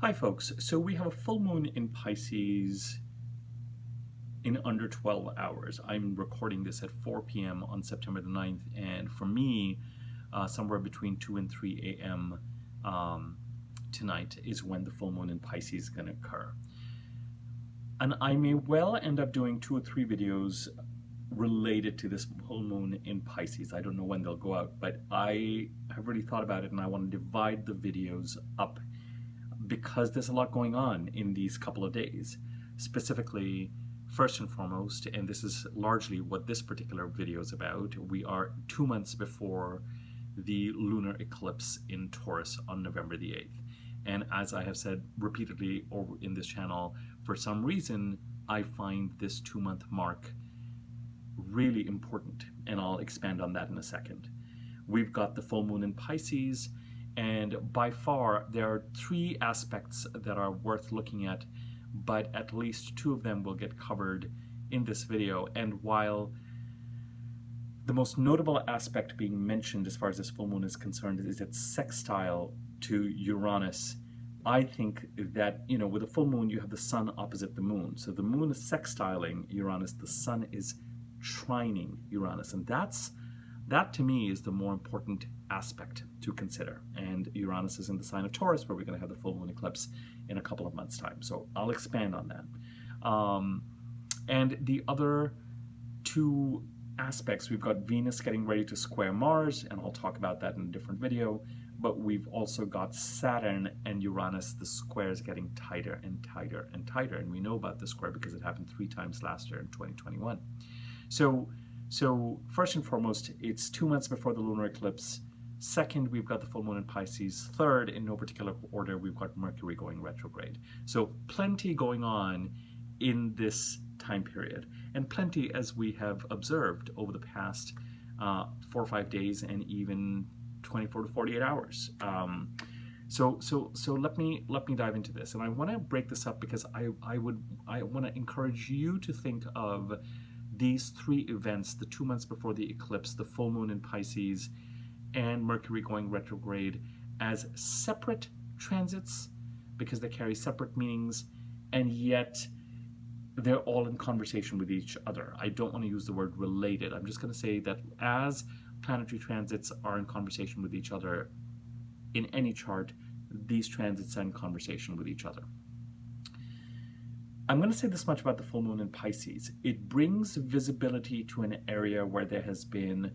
Hi folks, so we have a full moon in Pisces in under 12 hours. I'm recording this at 4 p.m. on September the 9th, and for me, somewhere between 2 and 3 a.m. Tonight is when the full moon in Pisces is going to occur. And I may well end up doing 2 or 3 videos related to this full moon in Pisces. I don't know when they'll go out, but I have really thought about it and I want to divide the videos up because there's a lot going on in these couple of days. Specifically, first and foremost, and this is largely what this particular video is about, we are 2 months before the lunar eclipse in Taurus on November the 8th. And as I have said repeatedly over in this channel, for some reason, I find this 2-month mark really important, and I'll expand on that in a second. We've got the full moon in Pisces, and by far there are 3 aspects that are worth looking at, but at least 2 of them will get covered in this video. And while the most notable aspect being mentioned as far as this full moon is concerned is its sextile to Uranus, I think that, you know, with a full moon you have the sun opposite the moon. So the moon is sextiling Uranus, the sun is trining Uranus, and that to me is the more important aspect to consider. And Uranus is in the sign of Taurus, where we're going to have the full moon eclipse in a couple of months' time. So I'll expand on that. And the other 2 aspects, we've got Venus getting ready to square Mars, and I'll talk about that in a different video. But we've also got Saturn and Uranus, the squares getting tighter and tighter and tighter. And we know about the square because it happened 3 times last year in 2021. So first and foremost, it's 2 months before the lunar eclipse. Second, we've got the full moon in Pisces. Third, in no particular order, we've got Mercury going retrograde. So plenty going on in this time period, and plenty as we have observed over the past 4 or 5 days and even 24 to 48 hours. So let me dive into this, and I want to break this up because I want to encourage you to think of these 3 events, the 2 months before the eclipse, the full moon in Pisces, and Mercury going retrograde, as separate transits because they carry separate meanings, and yet they're all in conversation with each other. I don't want to use the word related. I'm just going to say that as planetary transits are in conversation with each other in any chart, these transits are in conversation with each other. I'm going to say this much about the full moon in Pisces. It brings visibility to an area where there has been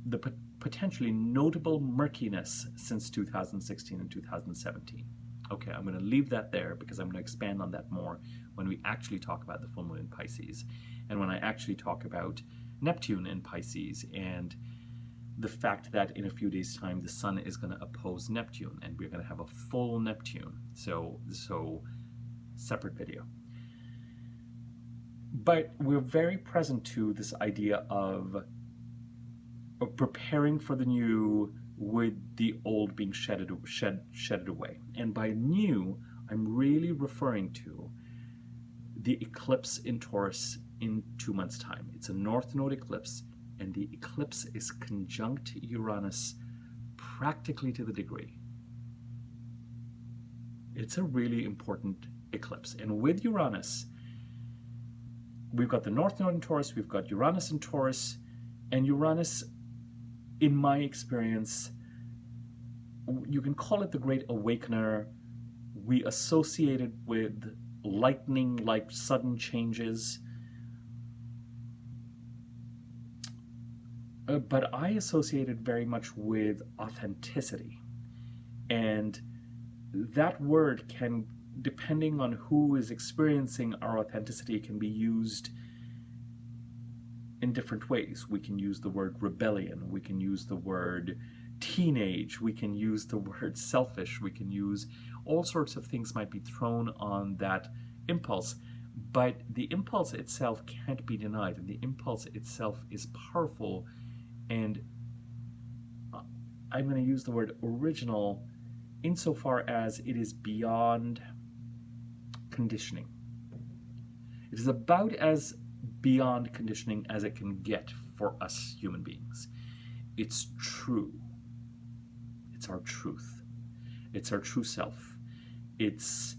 the potentially notable murkiness since 2016 and 2017. Okay, I'm going to leave that there because I'm going to expand on that more when we actually talk about the full moon in Pisces, and when I actually talk about Neptune in Pisces and the fact that in a few days' time the sun is going to oppose Neptune and we're going to have a full Neptune. So separate video. But we're very present to this idea of preparing for the new with the old being shedded away. And by new, I'm really referring to the eclipse in Taurus in 2 months' time. It's a North Node eclipse, and the eclipse is conjunct Uranus practically to the degree. It's a really important eclipse. And with Uranus, we've got the North Node in Taurus, we've got Uranus in Taurus, and Uranus, in my experience, you can call it the Great Awakener. We associate it with lightning-like sudden changes. But I associate it very much with authenticity. And that word can, depending on who is experiencing our authenticity, can be used in different ways. We can use the word rebellion, we can use the word teenage, we can use the word selfish, we can use all sorts of things might be thrown on that impulse, but the impulse itself can't be denied, and the impulse itself is powerful, and I'm going to use the word original insofar as it is beyond conditioning. It is about as beyond conditioning as it can get for us human beings. It's true. It's our truth. It's our true self. It's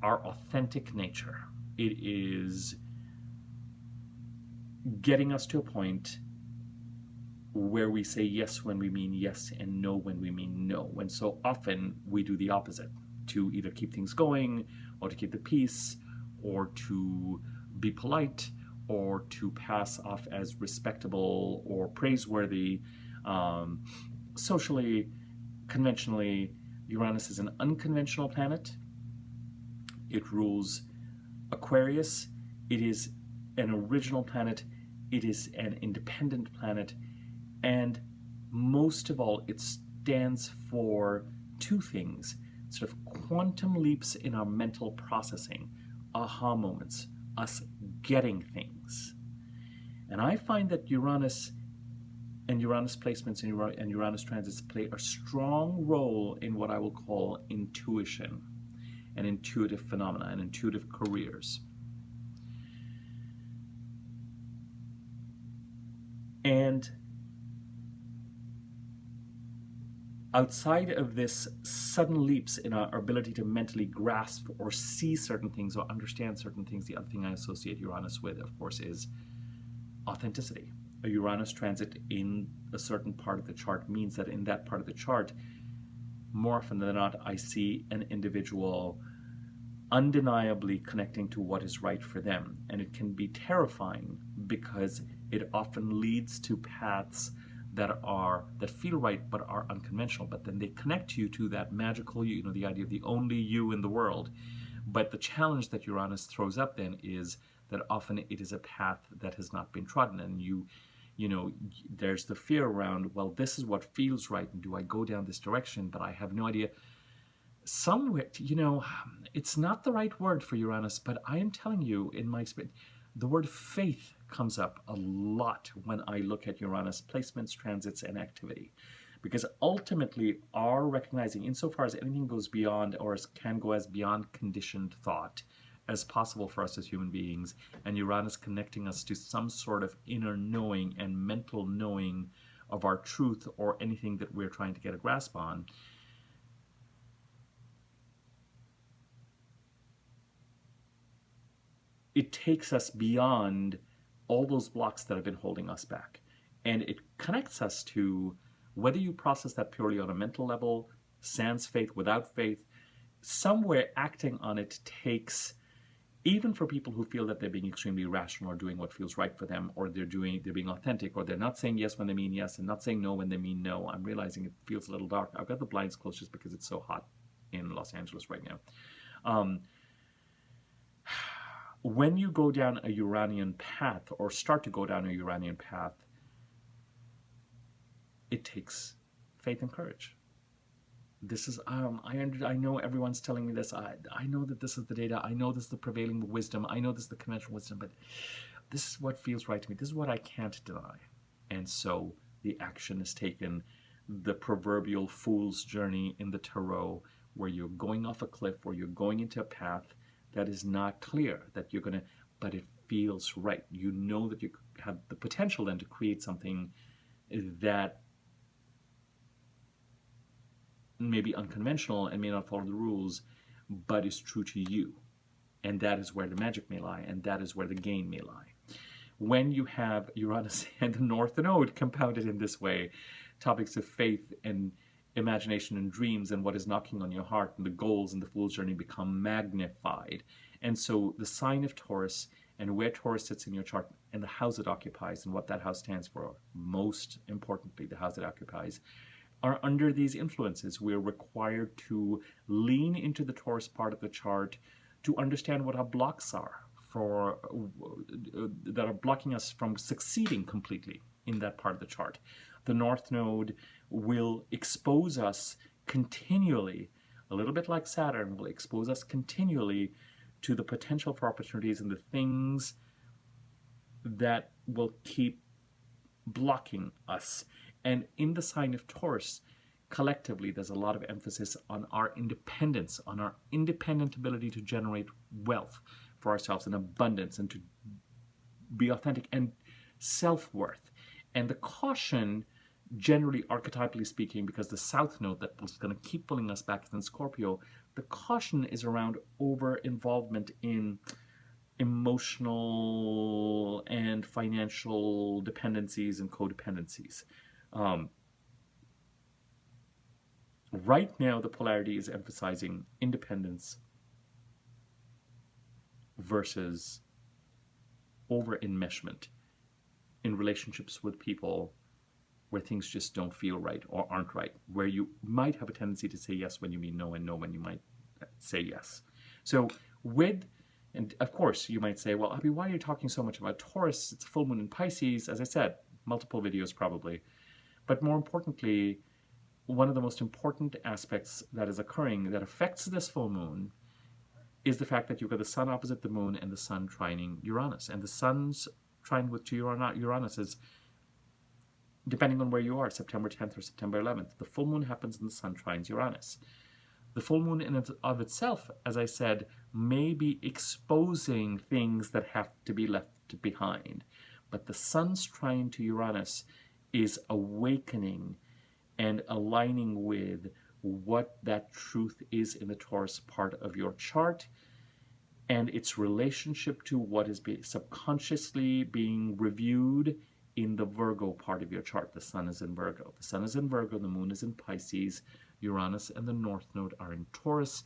our authentic nature. It is getting us to a point where we say yes when we mean yes and no when we mean no. And so often we do the opposite, to either keep things going or to keep the peace or to be polite or to pass off as respectable or praiseworthy. Socially, conventionally, Uranus is an unconventional planet. It rules Aquarius. It is an original planet. It is an independent planet. And most of all, it stands for two things, sort of quantum leaps in our mental processing, aha moments, us getting things. And I find that Uranus and Uranus placements and Uranus transits play a strong role in what I will call intuition and intuitive phenomena and intuitive careers. And outside of this sudden leaps in our ability to mentally grasp or see certain things or understand certain things, the other thing I associate Uranus with, of course, is authenticity. A Uranus transit in a certain part of the chart means that in that part of the chart, more often than not, I see an individual undeniably connecting to what is right for them. And it can be terrifying because it often leads to paths that feel right but are unconventional, but then they connect you to that magical you, the idea of the only you in the world. But the challenge that Uranus throws up then is that often it is a path that has not been trodden, and there's the fear around, well, this is what feels right, and do I go down this direction, but I have no idea. Somewhere, it's not the right word for Uranus, but I am telling you, in my experience, the word faith comes up a lot when I look at Uranus placements, transits, and activity. Because ultimately, our recognizing, insofar as anything goes beyond or can go as beyond conditioned thought as possible for us as human beings, and Uranus connecting us to some sort of inner knowing and mental knowing of our truth or anything that we're trying to get a grasp on, it takes us beyond all those blocks that have been holding us back. And it connects us to, whether you process that purely on a mental level, sans faith, without faith, somewhere acting on it takes, even for people who feel that they're being extremely rational or doing what feels right for them, or they're being authentic, or they're not saying yes when they mean yes and not saying no when they mean no. I'm realizing it feels a little dark. I've got the blinds closed just because it's so hot in Los Angeles right now. When you go down a Uranian path, or start to go down a Uranian path, it takes faith and courage. This is, I know everyone's telling me this. I know that this is the data. I know this is the prevailing wisdom. I know this is the conventional wisdom, but this is what feels right to me. This is what I can't deny. And so the action is taken, the proverbial fool's journey in the tarot, where you're going off a cliff, or you're going into a path that is not clear, that you're going to, but it feels right. You know that you have the potential then to create something that may be unconventional and may not follow the rules, but is true to you. And that is where the magic may lie, and that is where the gain may lie. When you have Uranus and the North Node compounded in this way, topics of faith and imagination and dreams and what is knocking on your heart and the goals and the fool's journey become magnified. And so the sign of Taurus and where Taurus sits in your chart and the house it occupies and what that house stands for, most importantly, the house it occupies, are under these influences. We're required to lean into the Taurus part of the chart to understand what our blocks are that are blocking us from succeeding completely in that part of the chart. The North Node will expose us continually, a little bit like Saturn, will expose us continually to the potential for opportunities and the things that will keep blocking us. And in the sign of Taurus, collectively, there's a lot of emphasis on our independence, on our independent ability to generate wealth for ourselves and abundance and to be authentic and self-worth. And the caution generally, archetypally speaking, because the South Node that is going to keep pulling us back is in Scorpio, the caution is around over-involvement in emotional and financial dependencies and codependencies. Right now, the polarity is emphasizing independence versus over-enmeshment in relationships with people where things just don't feel right or aren't right, where you might have a tendency to say yes when you mean no and no when you might say yes. So and of course you might say, well, Abby, why are you talking so much about Taurus? It's a full moon in Pisces. As I said, multiple videos probably. But more importantly, one of the most important aspects that is occurring that affects this full moon is the fact that you've got the sun opposite the moon and the sun trining Uranus. And the sun's trine to Uranus is, depending on where you are, September 10th or September 11th. The full moon happens and the sun trines Uranus. The full moon in and of itself, as I said, may be exposing things that have to be left behind. But the sun's trine to Uranus is awakening and aligning with what that truth is in the Taurus part of your chart and its relationship to what is subconsciously being reviewed in the Virgo part of your chart. The sun is in Virgo. The sun is in Virgo, the moon is in Pisces, Uranus and the North Node are in Taurus.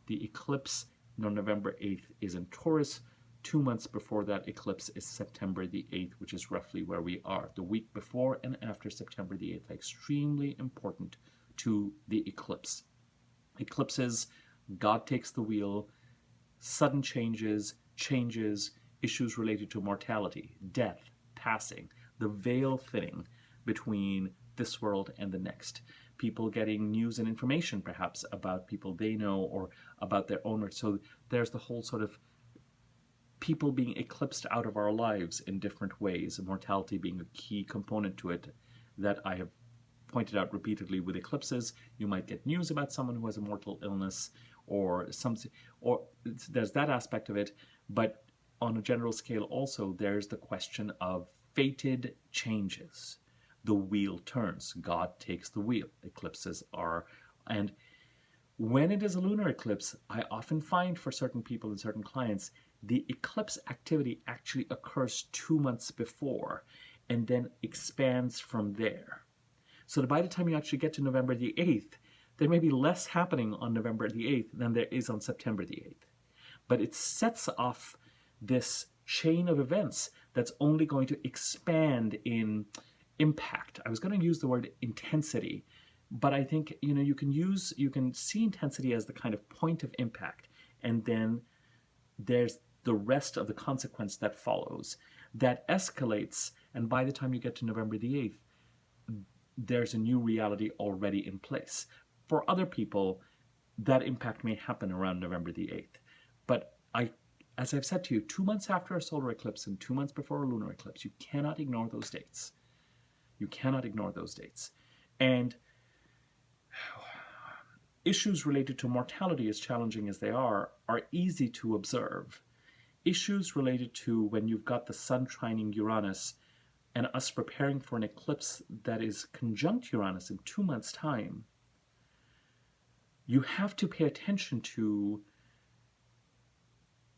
The eclipse on November 8th is in Taurus. 2 months before that eclipse is September the 8th, which is roughly where we are. The week before and after September the 8th are extremely important to the eclipse. Eclipses, God takes the wheel, sudden changes, issues related to mortality, death, passing, the veil thinning between this world and the next. People getting news and information perhaps about people they know or about their own. So there's the whole sort of people being eclipsed out of our lives in different ways, mortality being a key component to it that I have pointed out repeatedly with eclipses. You might get news about someone who has a mortal illness or there's that aspect of it, but on a general scale also there's the question of fated changes. The wheel turns. God takes the wheel. Eclipses are, and when it is a lunar eclipse, I often find for certain people and certain clients, the eclipse activity actually occurs 2 months before and then expands from there. So that by the time you actually get to November the 8th, there may be less happening on November the 8th than there is on September the 8th. But it sets off this chain of events that's only going to expand in impact. I was going to use the word intensity, but I think you can see intensity as the kind of point of impact, and then there's the rest of the consequence that follows that escalates, and by the time you get to November the 8th, there's a new reality already in place. For other people, that impact may happen around November the 8th. But as I've said to you, 2 months after a solar eclipse and 2 months before a lunar eclipse, you cannot ignore those dates. You cannot ignore those dates. And issues related to mortality, as challenging as they are easy to observe. Issues related to when you've got the sun trining Uranus and us preparing for an eclipse that is conjunct Uranus in 2 months' time, you have to pay attention to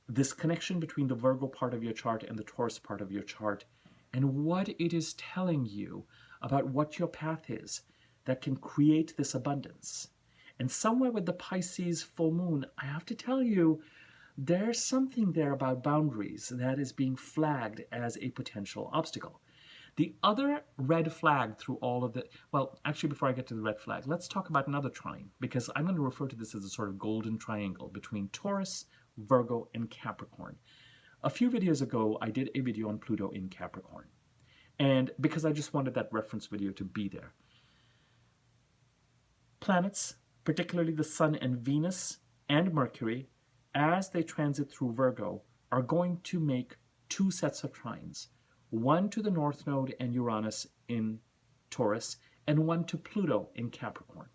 this connection between the Virgo part of your chart and the Taurus part of your chart, and what it is telling you about what your path is that can create this abundance. And somewhere with the Pisces full moon, I have to tell you, there's something there about boundaries that is being flagged as a potential obstacle. The other red flag through all of the, well, actually before I get to the red flag, let's talk about another trine, because I'm going to refer to this as a sort of golden triangle between Taurus, Virgo, and Capricorn. A few videos ago, I did a video on Pluto in Capricorn. And because I just wanted that reference video to be there. Planets, particularly the Sun and Venus and Mercury, as they transit through Virgo, are going to make 2 sets of trines. One to the North Node and Uranus in Taurus, and one to Pluto in Capricorn.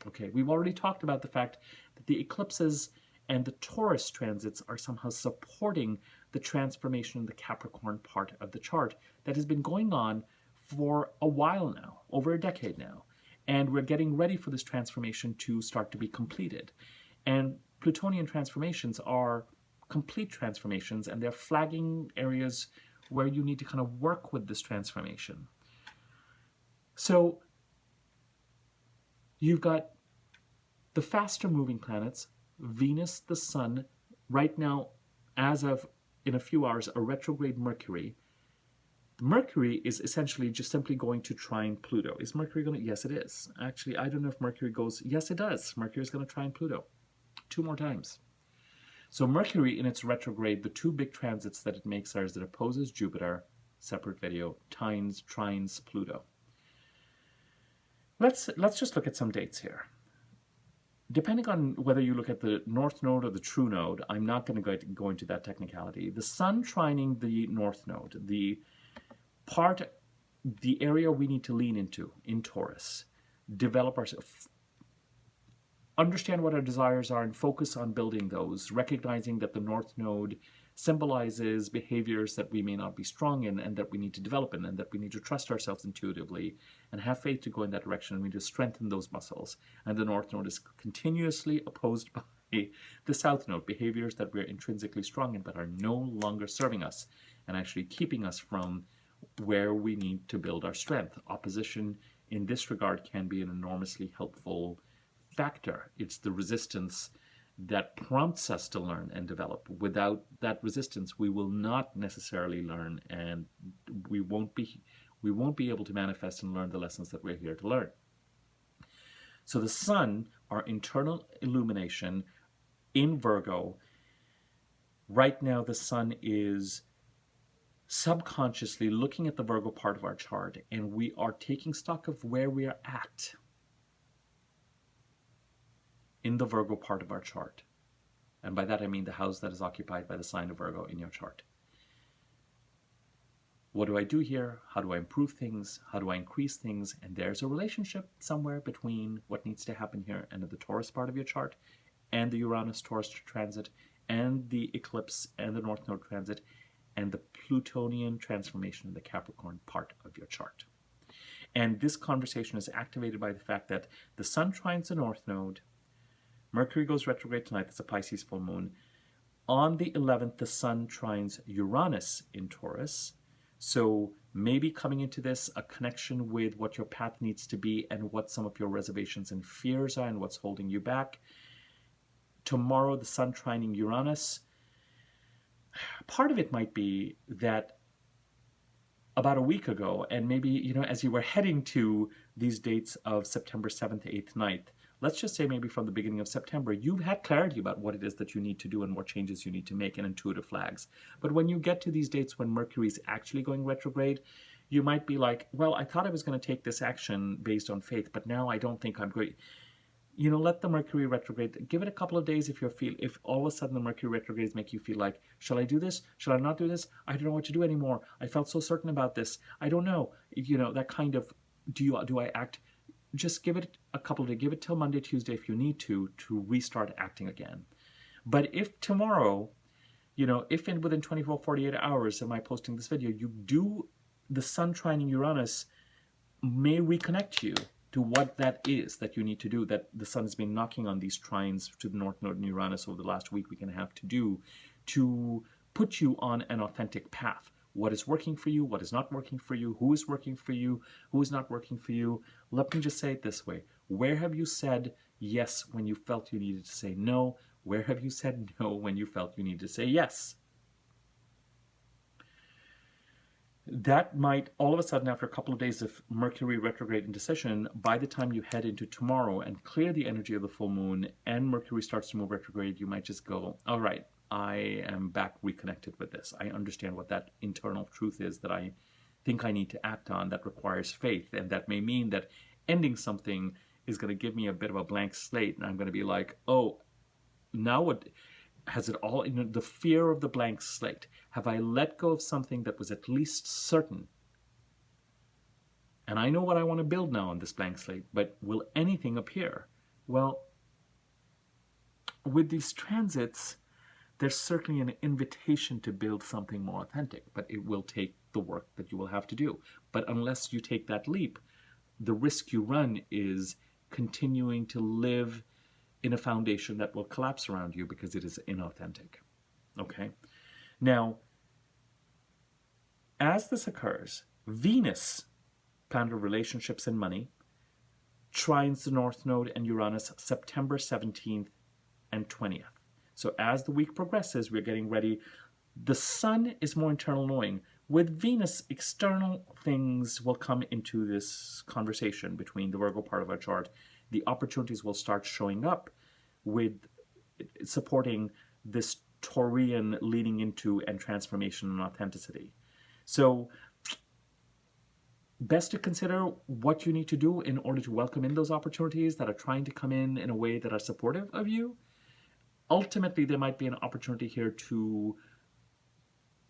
Okay, we've already talked about the fact that the eclipses and the Taurus transits are somehow supporting the transformation in the Capricorn part of the chart that has been going on for a while now, over a decade now. And we're getting ready for this transformation to start to be completed. And Plutonian transformations are complete transformations, and they're flagging areas where you need to kind of work with this transformation. So you've got the faster moving planets, Venus, the Sun, right now, as of in a few hours, a retrograde Mercury. Mercury is essentially just simply going to trine Pluto. Is Mercury going to? Yes, it is. Actually, I don't know if Mercury goes. Yes, it does. Mercury is going to trine Pluto 2 more times. So Mercury in its retrograde, the 2 big transits that it makes are that it opposes Jupiter, separate video, trines Pluto. Let's just look at some dates here. Depending on whether you look at the North Node or the True Node, I'm not going to go into that technicality. The Sun trining the North Node, the area we need to lean into in Taurus, develop ourselves, understand what our desires are and focus on building those, recognizing that the North Node symbolizes behaviors that we may not be strong in and that we need to develop in, and that we need to trust ourselves intuitively and have faith to go in that direction, and we need to strengthen those muscles. And the North Node is continuously opposed by the South Node, behaviors that we're intrinsically strong in but are no longer serving us and actually keeping us from where we need to build our strength. Opposition in this regard can be an enormously helpful factor. It's the resistance that prompts us to learn and develop. Without that resistance, we will not necessarily learn, and we won't be able to manifest and learn the lessons that we're here to learn. So the Sun, our internal illumination in Virgo, right now the Sun is subconsciously looking at the Virgo part of our chart, and we are taking stock of where we are at in the Virgo part of our chart. And by that I mean the house that is occupied by the sign of Virgo in your chart. What do I do here? How do I improve things? How do I increase things? And there's a relationship somewhere between what needs to happen here and the Taurus part of your chart, and the Uranus-Taurus transit, and the Eclipse, and the North Node transit, and the Plutonian transformation in the Capricorn part of your chart. And this conversation is activated by the fact that the Sun trines the North Node, Mercury goes retrograde tonight, that's a Pisces full moon. On the 11th, the Sun trines Uranus in Taurus. So maybe coming into this, a connection with what your path needs to be and what some of your reservations and fears are and what's holding you back. Tomorrow, the Sun trining Uranus. Part of it might be that about a week ago, and maybe, as you were heading to these dates of September 7th, 8th, 9th, let's just say maybe from the beginning of September, you've had clarity about what it is that you need to do and what changes you need to make and intuitive flags. But when you get to these dates when Mercury is actually going retrograde, you might be like, well, I thought I was going to take this action based on faith, but now I don't think I'm going. Let the Mercury retrograde, give it a couple of days if all of a sudden the Mercury retrogrades make you feel like, shall I do this? Shall I not do this? I don't know what to do anymore. I felt so certain about this. I don't know. That kind of, do I act? Just give it a couple of days. Give it till Monday, Tuesday if you need to restart acting again. But if tomorrow, if within 24, 48 hours of my posting this video, the Sun trining Uranus may reconnect you to what that is that you need to do, that the Sun has been knocking on these trines to the North Node and Uranus over the last week and a half to do, to put you on an authentic path. What is working for you? What is not working for you? Who is working for you? Who is not working for you? Let me just say it this way. Where have you said yes when you felt you needed to say no? Where have you said no when you felt you needed to say yes? That might, all of a sudden, after a couple of days of Mercury retrograde indecision, by the time you head into tomorrow and clear the energy of the full moon and Mercury starts to move retrograde, you might just go, all right, I am back reconnected with this. I understand what that internal truth is that I think I need to act on that requires faith. And that may mean that ending something is going to give me a bit of a blank slate. And I'm going to be like, oh, now what? Has it all, the fear of the blank slate? Have I let go of something that was at least certain? And I know what I want to build now on this blank slate, but will anything appear? Well, with these transits, there's certainly an invitation to build something more authentic, but it will take the work that you will have to do. But unless you take that leap, the risk you run is continuing to live in a foundation that will collapse around you because it is inauthentic. Okay? Now, as this occurs, Venus, planet of relationships and money, trines the North Node and Uranus September 17th and 20th. So as the week progresses, we're getting ready. The Sun is more internal knowing. With Venus, external things will come into this conversation between the Virgo part of our chart. The opportunities will start showing up with supporting this Taurian leading into and transformation and authenticity. So best to consider what you need to do in order to welcome in those opportunities that are trying to come in a way that are supportive of you. Ultimately, there might be an opportunity here to,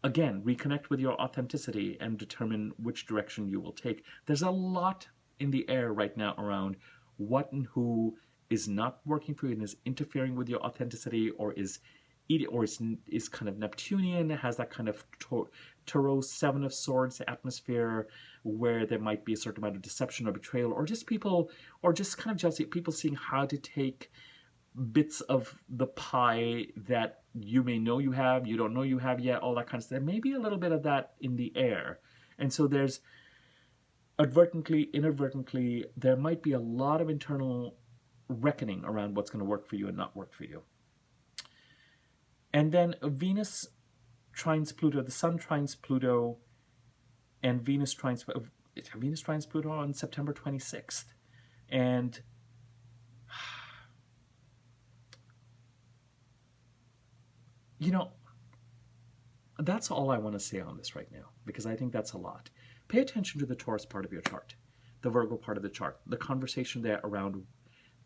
again, reconnect with your authenticity and determine which direction you will take. There's a lot in the air right now around what and who is not working for you and is interfering with your authenticity, or is kind of Neptunian, has that kind of Tarot Seven of Swords atmosphere where there might be a certain amount of deception or betrayal, or just people, or just kind of jealousy, people seeing how to take bits of the pie that you may know you have, you don't know you have yet, all that kind of stuff. There may be a little bit of that in the air. And so there's advertently, inadvertently, there might be a lot of internal reckoning around what's going to work for you and not work for you. And then Venus trines Pluto, the Sun trines Pluto, and Venus trines Pluto on September 26th. And you know, that's all I want to say on this right now, because I think that's a lot. Pay attention to the Taurus part of your chart, the Virgo part of the chart, the conversation there around.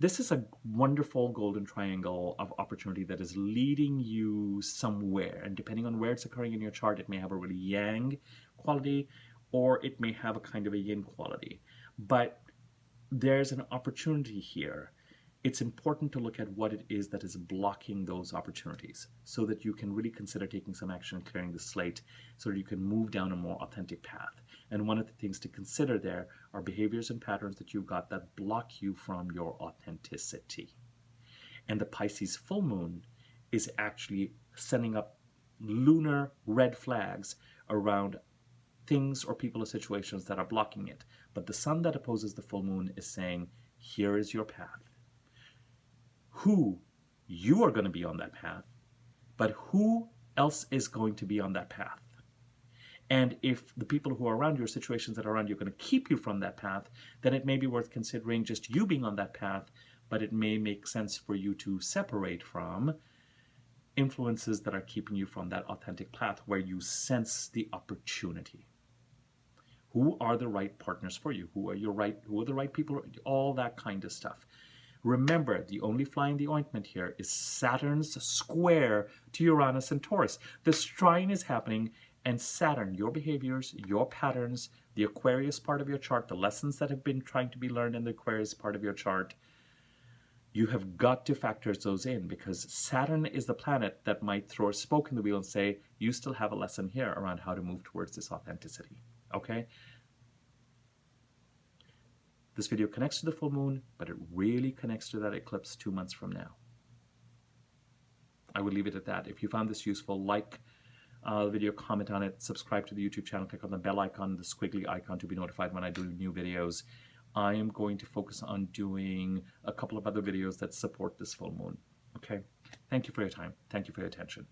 This is a wonderful golden triangle of opportunity that is leading you somewhere. And depending on where it's occurring in your chart, it may have a really yang quality, or it may have a kind of a yin quality. But there's an opportunity here. It's important to look at what it is that is blocking those opportunities so that you can really consider taking some action and clearing the slate so that you can move down a more authentic path. And one of the things to consider there are behaviors and patterns that you've got that block you from your authenticity. And the Pisces full moon is actually sending up lunar red flags around things or people or situations that are blocking it. But the sun that opposes the full moon is saying, here is your path. Who you are going to be on that path, but who else is going to be on that path? And if the people who are around you or situations that are around you are going to keep you from that path, then it may be worth considering just you being on that path, but it may make sense for you to separate from influences that are keeping you from that authentic path where you sense the opportunity. Who are the right partners for you? Who are the right people? All that kind of stuff. Remember, the only fly in the ointment here is Saturn's square to Uranus and Taurus. This trine is happening, and Saturn, your behaviors, your patterns, the Aquarius part of your chart, the lessons that have been trying to be learned in the Aquarius part of your chart, you have got to factor those in, because Saturn is the planet that might throw a spoke in the wheel and say, you still have a lesson here around how to move towards this authenticity. Okay? This video connects to the full moon, but it really connects to that eclipse 2 months from now. I would leave it at that. If you found this useful, like the video, comment on it, subscribe to the YouTube channel, click on the bell icon, the squiggly icon to be notified when I do new videos. I am going to focus on doing a couple of other videos that support this full moon. Okay? Thank you for your time. Thank you for your attention.